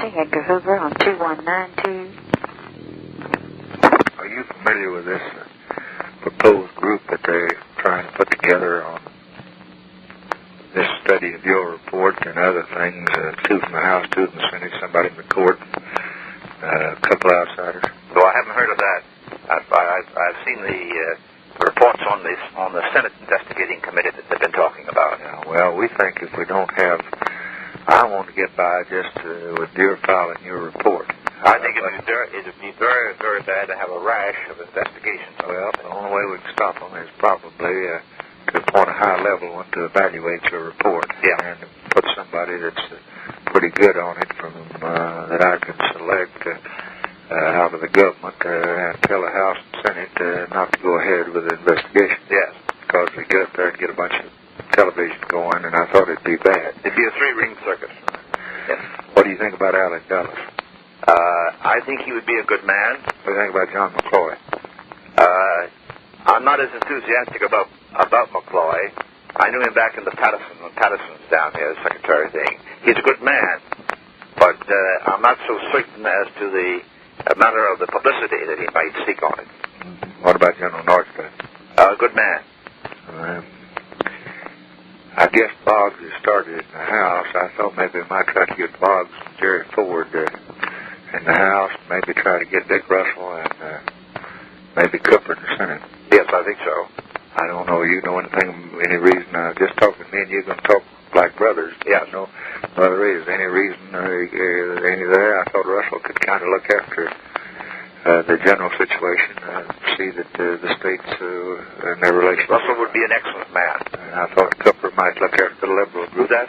morning, Edgar Hoover on 2192. Are you familiar with this proposed group that they're trying to put together on this study of your report and other things? Two from the House, two from the Senate, somebody in the court, a couple outsiders. No, I haven't heard of that. I've seen the reports on the Senate investigating committee that they've been talking about. Yeah, well, we think if we don't have, I want to get by just with your filing your report. I think it'd be very, very bad to have a rash of investigations. Well, the only way we can stop them is probably to appoint a high-level one to evaluate your report. Yeah. And put somebody that's pretty good on it from that I can select out of the government and tell the House and Senate not to go ahead with the investigation. Yes. Because we get up there and get a bunch of television going, and I thought it'd be bad. It'd be a three-ring circus. Yes. What do you think about Alec Dulles? I think he would be a good man. What do you think about John McCloy? I'm not as enthusiastic about McCloy. I knew him back in the Patterson's down here, secretary thing. He's a good man, but I'm not so certain as to the matter of the publicity that he might seek on it. Mm-hmm. What about General Northcutt? Good man. I guess Boggs has started in the House. I thought maybe we might try to get Boggs and Jerry Ford in the House, maybe try to get Dick Russell and maybe Cooper in the Senate. Yes, I think so. I don't know. You know anything, any reason? Just talking to me and you're going to talk like brothers. Yes. No other reason. Any reason, any there? I thought Russell could kind of look after the general situation, see that the states and their relations. Russell would be an excellent man. And I thought Cooper might look after the liberal group. That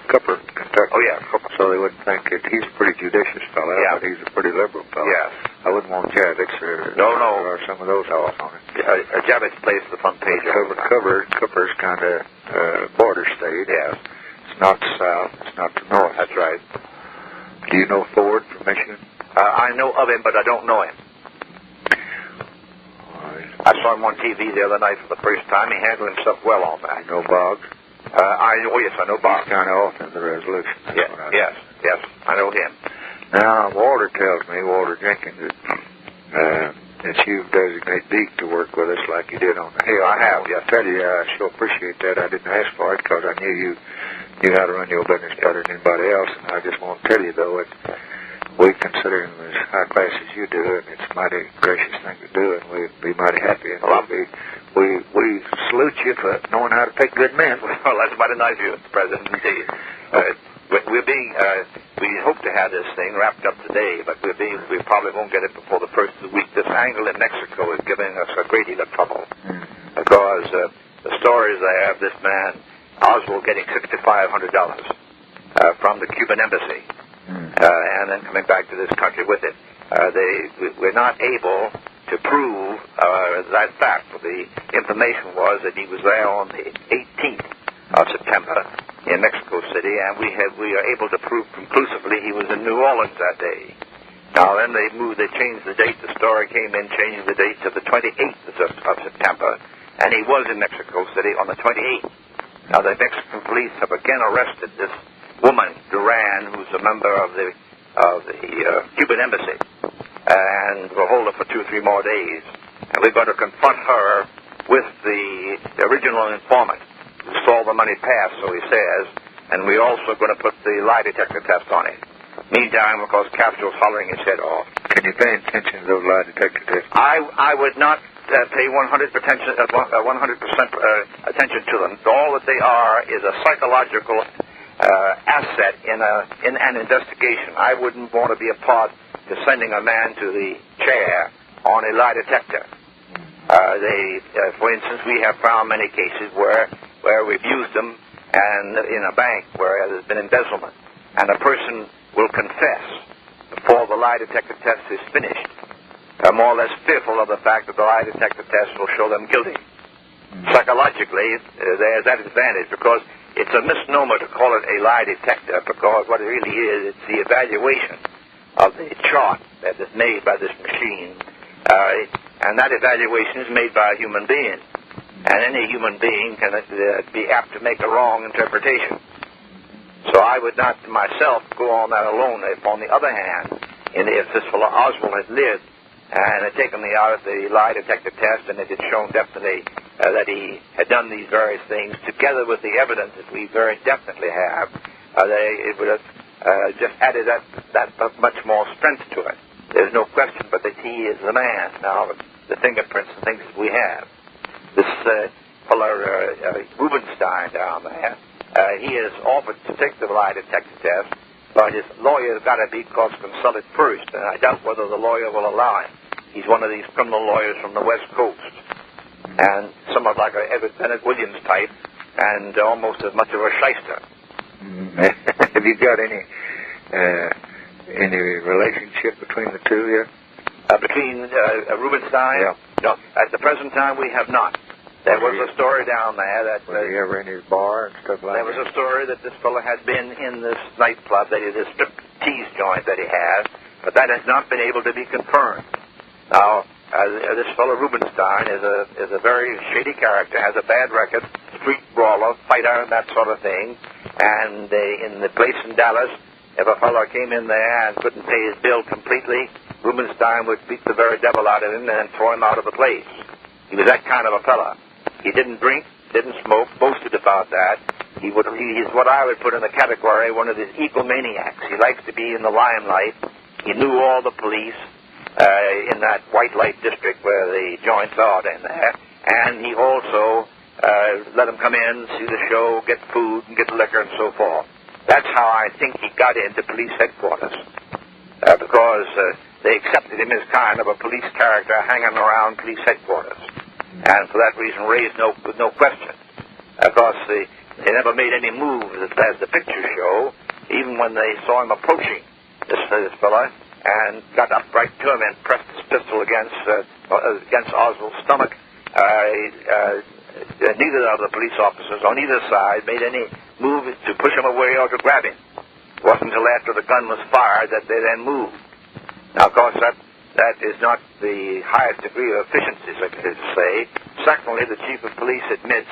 Cooper, Kentucky. Oh, yeah, Cooper. So they wouldn't think that he's a pretty judicious fellow, yeah. But he's a pretty liberal fellow. Yes. I wouldn't want Javits or some of those fellows on it. Javits plays the front page. Cooper's kind of border state. Yes. It's not the South. It's not the North. That's right. Do you know Ford from Michigan? I know of him, but I don't know him. I saw him on TV the other night for the first time. He handled himself well on that. You know Boggs? Yes, I know Boggs. He's kind of off in the resolution. Yes, I know him. Now, Walter Jenkins, that you designate Deke to work with us like you did on the Hill. I have, yes. I tell you, I sure appreciate that. I didn't ask for it because I knew you knew how to run your business better than anybody else. And I just want to tell you, though, we consider him as high class as you do, and it's a mighty gracious thing to do, and we'd be mighty happy. And we salute you for knowing how to pick good men. Well, that's mighty nice of you, Mr. President, indeed. We hope to have this thing wrapped up today, but we probably won't get it before the first of the week. This angle in Mexico is giving us a great deal of trouble because the stories there of this man, Oswald, getting $6,500 from the Cuban embassy. And then coming back to this country with it. We're not able to prove that fact. The information was that he was there on the 18th of September in Mexico City, and we are able to prove conclusively he was in New Orleans that day. Now then they changed the date. The story came in changing the date to the 28th of September, and he was in Mexico City on the 28th. Now the Mexican police have again arrested this woman, Duran, who's a member of the Cuban embassy, and we'll hold her for 2-3 more days. And we're going to confront her with the original informant who saw the money pass, so he says, and we're also going to put the lie detector test on it. Meantime, because Castro's hollering his head off. Can you pay attention to those lie detector tests? I would not pay 100% attention to them. All that they are is a psychological asset in an investigation. I wouldn't want to be a part to sending a man to the chair on a lie detector. For instance, we have found many cases where we've used them and in a bank where there's been embezzlement, and a person will confess before the lie detector test is finished, more or less fearful of the fact that the lie detector test will show them guilty. Psychologically, there's that advantage because it's a misnomer to call it a lie detector because what it really is, it's the evaluation of the chart that is made by this machine. And that evaluation is made by a human being. And any human being can be apt to make a wrong interpretation. So I would not myself go on that alone. If, on the other hand, if this fellow Oswald had lived and had taken the lie detector test and it had shown definitely that he had done these various things, together with the evidence that we very definitely have, it would have just added that much more strength to it. There's no question but that he is the man. Now, the fingerprints and things that we have. This fellow Rubenstein down there, he has offered to take the lie detector test, but his lawyer's got to be consulted first, and I doubt whether the lawyer will allow him. He's one of these criminal lawyers from the West Coast, and somewhat like a Edward Bennett Williams type, and almost as much of a shyster. Have you got any relationship between the two here? Between Rubenstein? Yeah. No, at the present time we have not. There was a story down there that... Was he ever in his bar and stuff like that? There was a story that this fellow had been in this nightclub, this strip-tease joint that he has, but that has not been able to be confirmed. Now, this fellow Rubenstein is a very shady character, has a bad record, street brawler, fighter, and that sort of thing. And in the place in Dallas, if a fellow came in there and couldn't pay his bill completely, Rubenstein would beat the very devil out of him and throw him out of the place. He was that kind of a fellow. He didn't drink, didn't smoke, boasted about that. He's what I would put in the category one of these egomaniacs. He likes to be in the limelight. He knew all the police in that white light district where the joints are in there. And he also let them come in, see the show, get food, and get liquor and so forth. That's how I think he got into police headquarters. Because they accepted him as kind of a police character hanging around police headquarters. And for that reason raised no question. Of course, they never made any moves as the pictures show, even when they saw him approaching this fellow and got up right to him and pressed his pistol against Oswald's stomach. Neither of the police officers on either side made any move to push him away or to grab him. It wasn't until after the gun was fired that they then moved. Now, of course, that is not the highest degree of efficiency, so to say. Secondly, the chief of police admits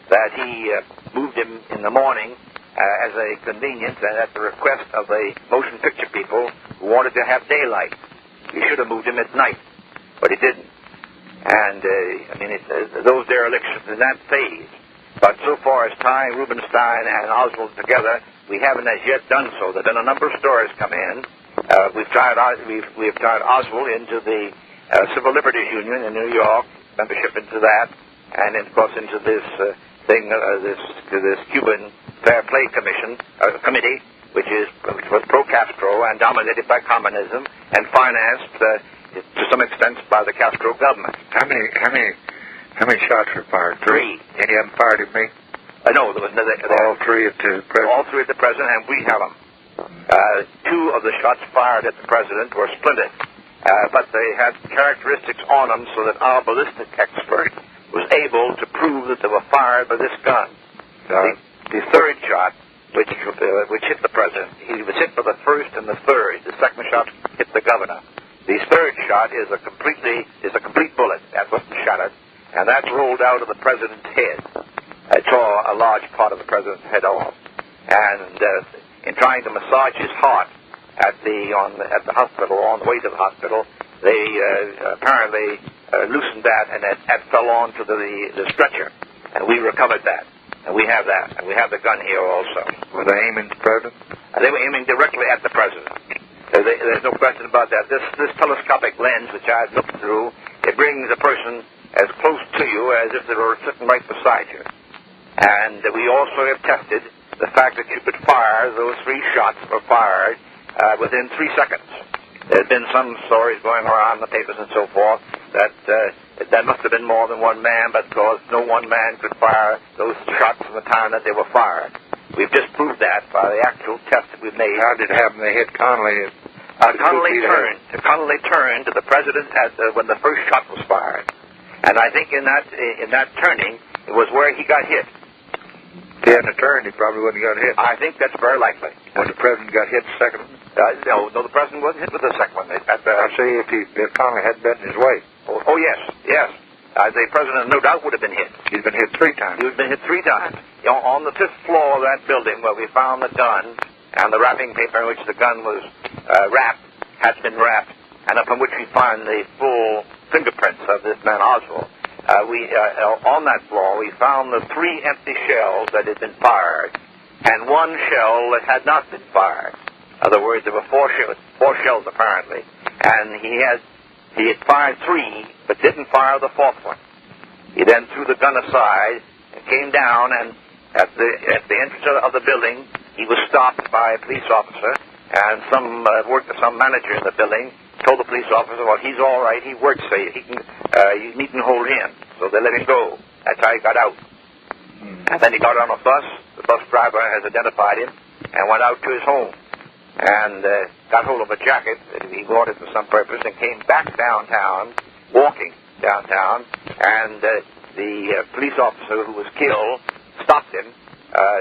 that he moved him in the morning as a convenience and at the request of the motion picture people who wanted to have daylight. He should have moved him at night, but he didn't. And, those derelictions in that phase. But so far as tying Rubenstein and Oswald together, we haven't as yet done so. There have been a number of stories come in. We've tied Oswald into the Civil Liberties Union in New York, membership into that, and of course into this this Cuban Fair Play Committee, which was pro-Castro and dominated by communism and financed to some extent by the Castro government. How many shots were fired? Three. Any of them fired at me? No, there was no. All three at the president. All three at the president, and we have them. Two of the shots fired at the president were splintered, but they had characteristics on them so that our ballistic expert was able to prove that they were fired by this gun. The third shot, which hit the president, he was hit by the first and the third. The second shot hit the governor. The third shot is a complete bullet. That wasn't shattered, and that's rolled out of the president's head. It tore a large part of the president's head off, and in trying to massage his heart at the hospital, on the way to the hospital, they apparently loosened that, and it fell onto the stretcher, and we recovered that, and we have that, and we have the gun here also. Were they aiming at the president? They were aiming directly at the president. There's no question about that. This telescopic lens, which I've looked through, it brings a person as close to you as if they were sitting right beside you. And we also have tested the fact that you could fire, those three shots were fired within 3 seconds. There have been some stories going around in the papers and so forth that must have been more than one man, but because no one man could fire those shots from the time that they were fired. We've just proved that by the actual test that we've made. How did it happen? They hit Connolly. Connolly turned to the president when the first shot was fired, and I think in that turning it was where he got hit. If he hadn't turned, he probably wouldn't have got hit. I think that's very likely. When the president got hit the second one? No, the president wasn't hit with the second one. I say if Connolly hadn't been in his way. Oh yes. the president no doubt would have been hit. He's been hit 3 times. He had been hit 3 times. On the 5th floor of that building where we found the gun and the wrapping paper in which the gun was wrapped, had been wrapped, and upon which we find the full fingerprints of this man Oswald. On that floor, we found the 3 empty shells that had been fired, and 1 shell that had not been fired. In other words, there were 4 shells apparently, and he had fired 3, but didn't fire the 4th one. He then threw the gun aside and came down, and at the entrance of the building, he was stopped by a police officer, and some manager in the building told the police officer, well, he's all right, he works, so you needn't hold him. So they let him go. That's how he got out. And then he got on a bus. The bus driver has identified him and went out to his home and got hold of a jacket that he wanted for some purpose and came back downtown, walking downtown, and the police officer who was killed stopped him,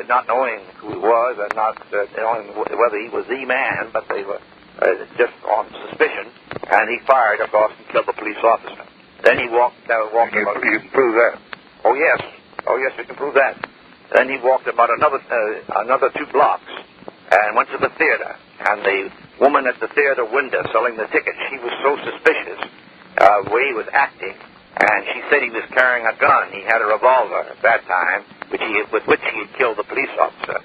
not knowing who he was and not knowing whether he was the man, but they were just on suspicion, and he fired, of course, and killed the police officer. Then he walked about... You can prove that? Oh, yes, we can prove that. Then he walked about another 2 blocks and went to the theater, and the woman at the theater window selling the tickets, she was so suspicious of the way he was acting, and she said he was carrying a gun. He had a revolver at that time, with which he had killed the police officer.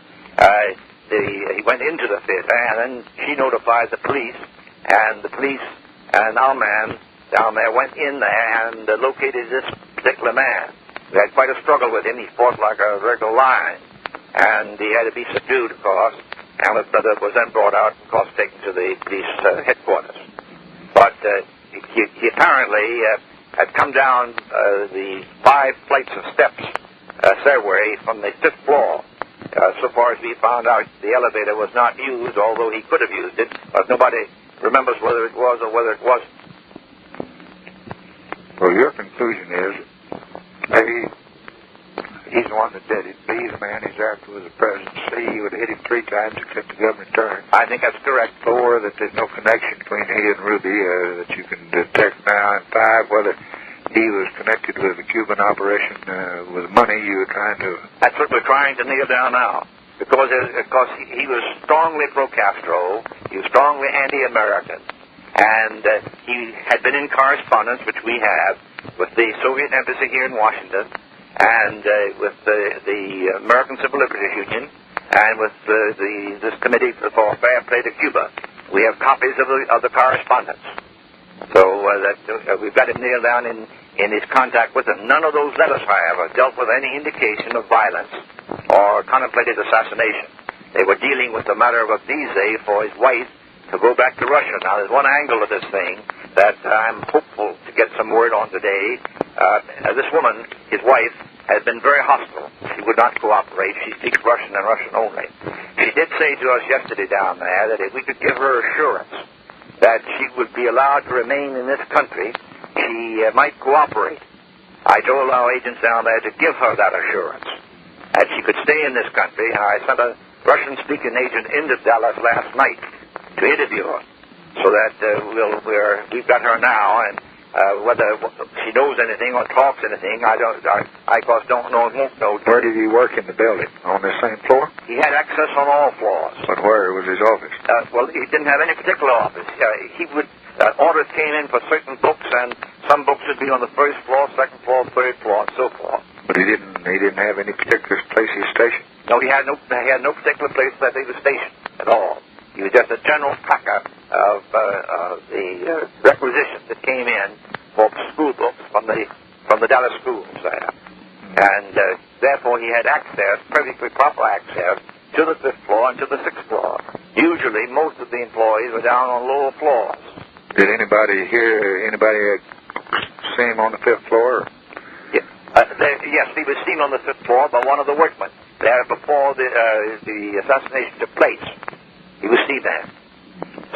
He went into the theater, and then she notified the police, and the police and our man down there went in there and located this particular man. We had quite a struggle with him. He fought like a regular lion, and he had to be subdued, of course, and was then brought out and, of course, taken to the police headquarters. But he apparently had come down the 5 flights of steps stairway from the 5th floor. So far as we found out, the elevator was not used, although he could have used it, but nobody remembers whether it was or whether it wasn't. Well, your conclusion is, A, he's the one that did it. B, the man he's after was the president. C, he would have hit him 3 times except the government turned. I think that's correct. 4, that there's no connection between he and Ruby that you can detect now. And 5, whether he was connected with the Cuban operation with money you were trying to... That's what we're trying to nail down now. Because he was strongly pro-Castro, he was strongly anti-American, and he had been in correspondence, which we have, with the Soviet embassy here in Washington, and with the American Civil Liberties Union, and with this committee for fair play to Cuba. We have copies of the correspondence. So we've got it nailed down in his contact with them. None of those letters, however, dealt with any indication of violence or contemplated assassination. They were dealing with the matter of a visa for his wife to go back to Russia. Now, there's one angle of this thing that I'm hopeful to get some word on today. This woman, his wife, has been very hostile. She would not cooperate. She speaks Russian and Russian only. She did say to us yesterday down there that if we could give her assurance that she would be allowed to remain in this country, she might cooperate. I told our agents down there to give her that assurance, that she could stay in this country, and I sent a Russian-speaking agent into Dallas last night to interview her, so that we've got her now, and whether she knows anything or talks anything, I of course don't know and won't know. Where did he work in the building? On the same floor? He had access on all floors. But where was his office? Well, he didn't have any particular office. Orders came in for certain books, and some books would be on the 1st floor, 2nd floor, 3rd floor, and so forth. But he didn't have any particular place he was stationed? No, he had no particular place that he was stationed at all. He was just a general packer of the requisitions that came in for school books from the Dallas schools there. And therefore he had access, perfectly proper access, to the 5th floor and to the 6th floor. Usually most of the employees were down on lower floors. Did anybody see him on the 5th floor? Yes, he was seen on the 5th floor by one of the workmen there before the assassination took place. He was seen there.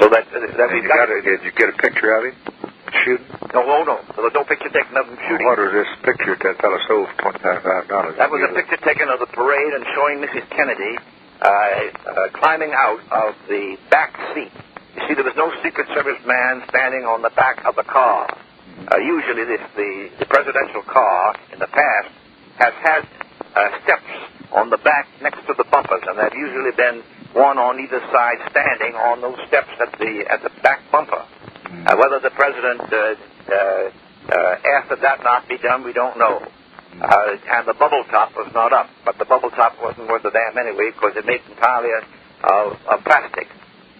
So that we got... Did you get a picture of him shooting? No. There was no picture taken of him shooting. What was this picture that fellow sold for $25,000? That was a picture taken of the parade and showing Mrs. Kennedy climbing out of the back seat. You see, there was no Secret Service man standing on the back of the car. usually the presidential car in the past has had steps on the back next to the bumpers, and there's usually been one on either side standing on those steps at the back bumper. Whether the president asked that that not be done, we don't know. And the bubble top was not up, but the bubble top wasn't worth a damn anyway because it made entirely of plastic.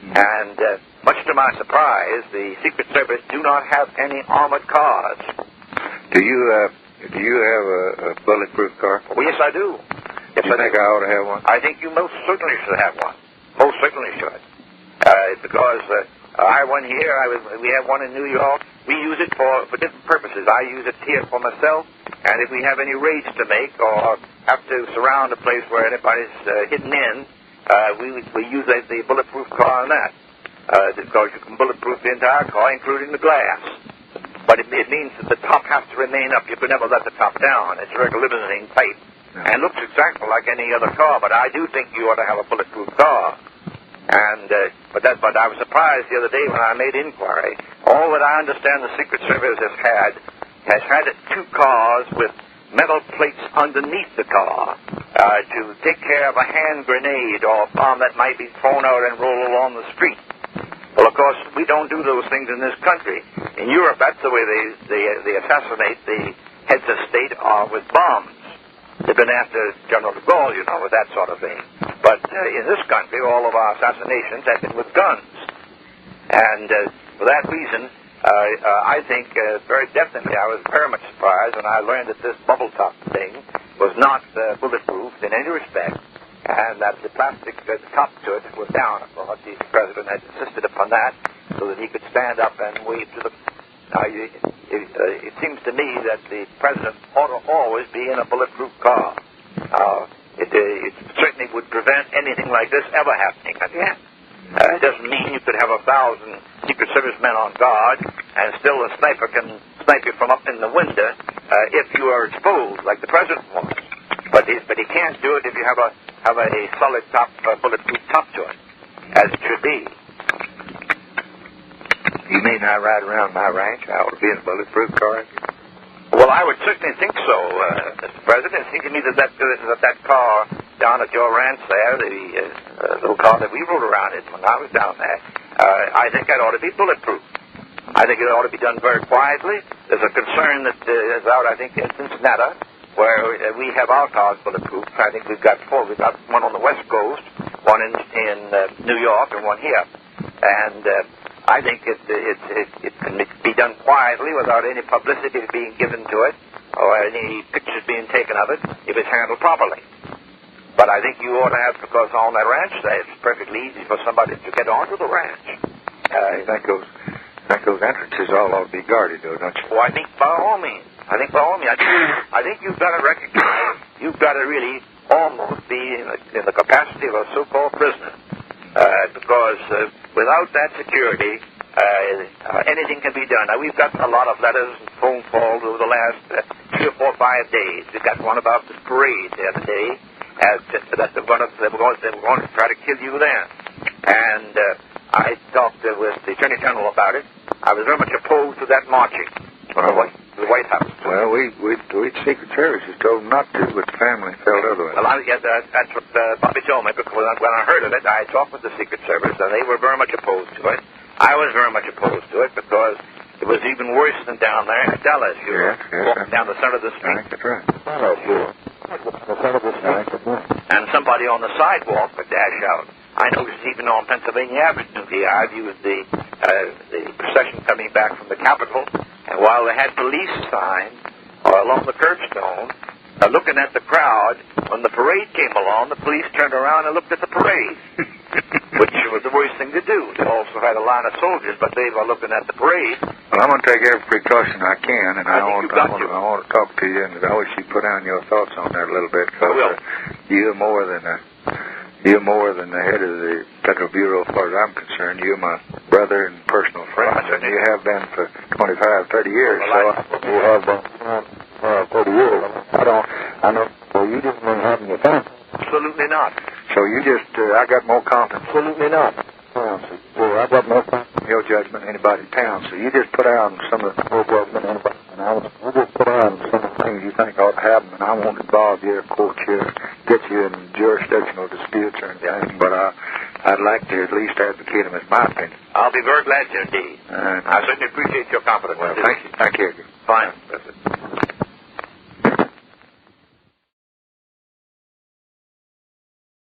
And much to my surprise, the Secret Service do not have any armored cars. Do you have a bulletproof car? Well, yes, I do. Yes, I think I ought to have one. I think you most certainly should have one. Most certainly should. Because I one here, we have one in New York. We use it for different purposes. I use it here for myself, and if we have any raids to make or have to surround a place where anybody's hidden in, we use the bulletproof car on that. Because you can bulletproof the entire car, including the glass. But it means that the top has to remain up. You could never let the top down. It's a regular limousine type. And looks exactly like any other car, but I do think you ought to have a bulletproof car. And but I was surprised the other day when I made inquiry. All that I understand the Secret Service has had 2 cars with metal plates underneath the car to take care of a hand grenade or a bomb that might be thrown out and roll along the street. Well, of course, we don't do those things in this country. In Europe, that's the way they assassinate the heads of state with bombs. They've been after General de Gaulle, with that sort of thing. But in this country, all of our assassinations have been with guns. And for that reason, I think very definitely I was very much surprised when I learned that this bubble top thing was not bulletproof in any respect, and that the plastic top to it was down. Well, the president had insisted upon that so that he could stand up and wave to the... It seems to me that the president ought to always be in a bulletproof car. It certainly would prevent anything like this ever happening again. It doesn't mean you could have 1,000 Secret Service men on guard and still a sniper can snipe you from up in the window if you are exposed, like the president was. But he can't do it if you have a solid top, bulletproof top to it, as it should be. You mean I ride around my ranch? I ought to be in a bulletproof car? Well, I would certainly think so, Mr. President. It seems to me that car down at your ranch there, the little car that we rode around in when I was down there, I think that ought to be bulletproof. I think it ought to be done very quietly. There's a concern that is out, I think, in Cincinnati, where we have our cars bulletproof. I think we've got 4. We've got one on the West Coast, one in New York, and one here. And I think it can be done quietly without any publicity being given to it or any pictures being taken of it if it's handled properly. But I think you ought to have, because on that ranch there, it's perfectly easy for somebody to get onto the ranch. I think those entrances all ought to be guarded, though, don't you? Well, I think by all means. I think you've got to recognize, you've got to really almost be in the capacity of a so-called prisoner. Because without that security, anything can be done. Now, we've got a lot of letters and phone calls over the last 3 or 4 or 5 days. We've got one about the parade the other day, that they were going to try to kill you then. And I talked with the Attorney General about it. I was very much opposed to that marching to the White House. Well, we Secret Service has told them not to, but the family felt otherwise. Well, that's what Bobby told me, because when I heard of it, I talked with the Secret Service, and they were very much opposed to it. I was very much opposed to it, because it was even worse than down there in Dallas. You were walking down the center of the street. That's right. And somebody on the sidewalk would dash out. I noticed even on Pennsylvania Avenue here, I viewed the procession coming back from the Capitol, and while they had police signs along the curbstone, looking at the crowd, when the parade came along, the police turned around and looked at the parade, which was the worst thing to do. They also had a line of soldiers, but they were looking at the parade. Well, I'm going to take every precaution I can, and I want to talk to you, and I wish you'd put down your thoughts on that a little bit, because you're more than the head of the Federal Bureau, as far as I'm concerned. You're my brother and personal friend, and you have been for 25, 30 years. You have been for 30 years. I know. Well, you didn't mean having your fun. Absolutely not. So you just, I got more confidence. Absolutely not. Well, I got more fun. your judgment anybody in town. So you just put down some of the Your judgment, anybody. And we'll just put on some of the things you think ought to happen, and I won't involve you, of course, get you in jurisdictional disputes or anything, but I'd like to at least advocate them as my opinion. I'll be very glad to, indeed. I certainly appreciate your confidence. Well, thank you. Thank you, Edgar. Fine.